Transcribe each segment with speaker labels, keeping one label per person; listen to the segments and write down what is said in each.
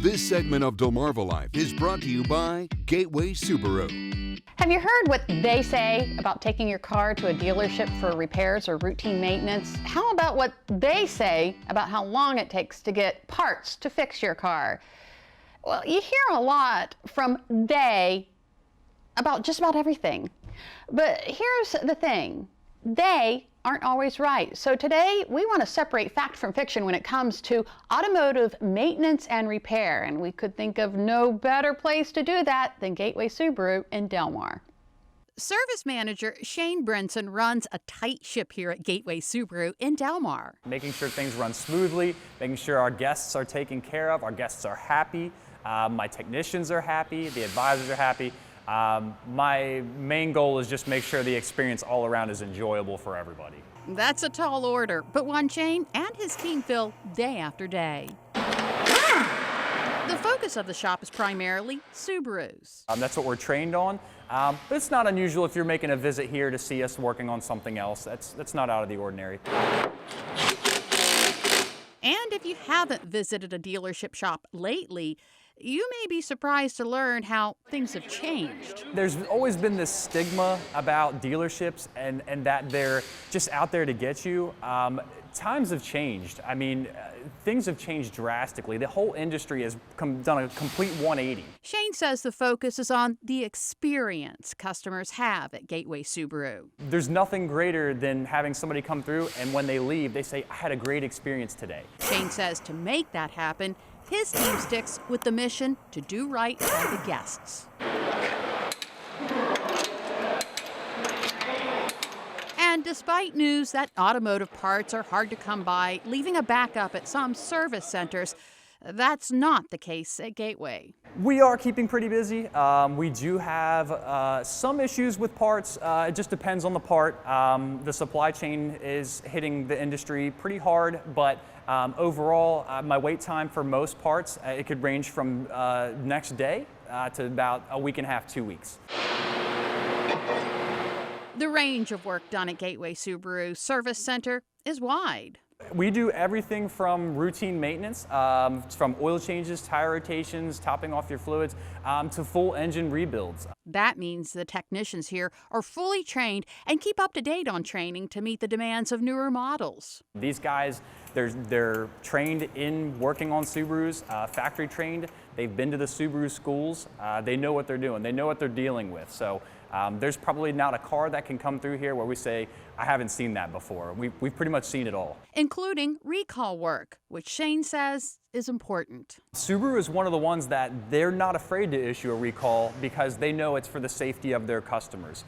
Speaker 1: This segment of Delmarva Life is brought to you by Gateway Subaru.
Speaker 2: Have you heard what they say about taking your car to a dealership for repairs or routine maintenance? How about what they say about how long it takes to get parts to fix your car? Well, you hear a lot from they about just about everything. But here's the thing, they aren't always right. So today we want to separate fact from fiction when it comes to automotive maintenance and repair. And we could think of no better place to do that than Gateway Subaru in Delmar. Service manager Shane Brinson runs a tight ship here at Gateway Subaru in Delmar.
Speaker 3: Making sure things run smoothly, making sure our guests are taken care of, our guests are happy, my technicians are happy, the advisors are happy. My main goal is just make sure the experience all around is enjoyable for everybody.
Speaker 2: That's a tall order, but one Shane and his team fill day after day. The focus of the shop is primarily Subarus.
Speaker 3: That's what we're trained on, but it's not unusual if you're making a visit here to see us working on something else. That's not out of the ordinary.
Speaker 2: And if you haven't visited a dealership shop lately, you may be surprised to learn how things have changed.
Speaker 3: There's always been this stigma about dealerships and that they're just out there to get you. Times have changed. I mean, things have changed drastically. The whole industry has done a complete 180.
Speaker 2: Shane says the focus is on the experience customers have at Gateway Subaru.
Speaker 3: There's nothing greater than having somebody come through and when they leave, they say, I had a great experience today.
Speaker 2: Shane says to make that happen, his team sticks with the mission to do right by the guests. And despite news that automotive parts are hard to come by, leaving a backup at some service centers, that's not the case at Gateway.
Speaker 3: We are keeping pretty busy. We do have some issues with parts. It just depends on the part. The supply chain is hitting the industry pretty hard, but overall, my wait time for most parts, it could range from next day to about a week and a half, 2 weeks.
Speaker 2: The range of work done at Gateway Subaru Service Center is wide.
Speaker 3: We do everything from routine maintenance, from oil changes, tire rotations, topping off your fluids, to full engine rebuilds.
Speaker 2: That means the technicians here are fully trained and keep up to date on training to meet the demands of newer models.
Speaker 3: These guys, they're trained in working on Subarus, factory trained. They've been to the Subaru schools. They know what they're doing. They know what they're dealing with. So there's probably not a car that can come through here where we say, I haven't seen that before. We've pretty much seen it all.
Speaker 2: Including recall work, which Shane says is important.
Speaker 3: Subaru is one of the ones that they're not afraid to issue a recall because they know it's for the safety of their customers.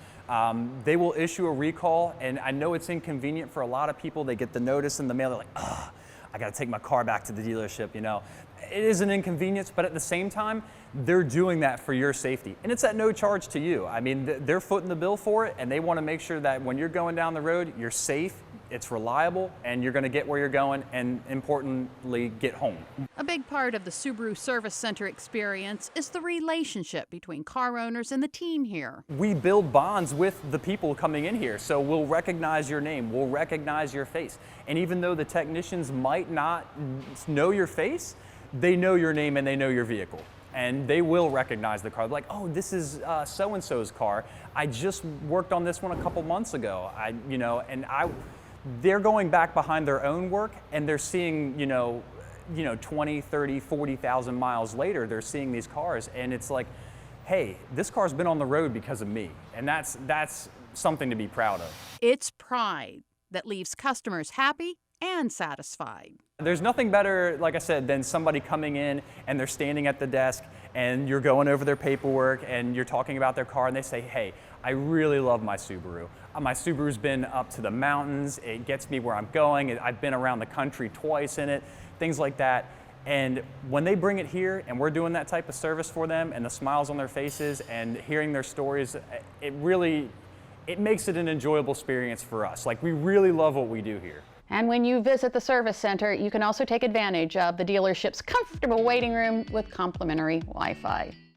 Speaker 3: They will issue a recall, and I know it's inconvenient for a lot of people. They get the notice in the mail, they're like, ugh, I gotta take my car back to the dealership, you know. It is an inconvenience, but at the same time, they're doing that for your safety. And it's at no charge to you. I mean, they're footing the bill for it, and they want to make sure that when you're going down the road, you're safe, it's reliable, and you're going to get where you're going, and importantly, get home.
Speaker 2: A big part of the Subaru Service Center experience is the relationship between car owners and the team here.
Speaker 3: We build bonds with the people coming in here, so we'll recognize your name, we'll recognize your face. And even though the technicians might not know your face, they know your name and they know your vehicle. And they will recognize the car. Like, oh, this is so-and-so's car. I just worked on this one a couple months ago. They're going back behind their own work and they're seeing, 20, 30, 40,000 miles later, they're seeing these cars and it's like, hey, this car's been on the road because of me. And that's something to be proud of.
Speaker 2: It's pride that leaves customers happy and satisfied.
Speaker 3: There's nothing better, like I said, than somebody coming in and they're standing at the desk and you're going over their paperwork and you're talking about their car and they say, hey, I really love my Subaru. My Subaru's been up to the mountains, it gets me where I'm going, I've been around the country twice in it, things like that. And when they bring it here and we're doing that type of service for them and the smiles on their faces and hearing their stories, it makes it an enjoyable experience for us. Like, we really love what we do here.
Speaker 2: And when you visit the service center, you can also take advantage of the dealership's comfortable waiting room with complimentary Wi-Fi.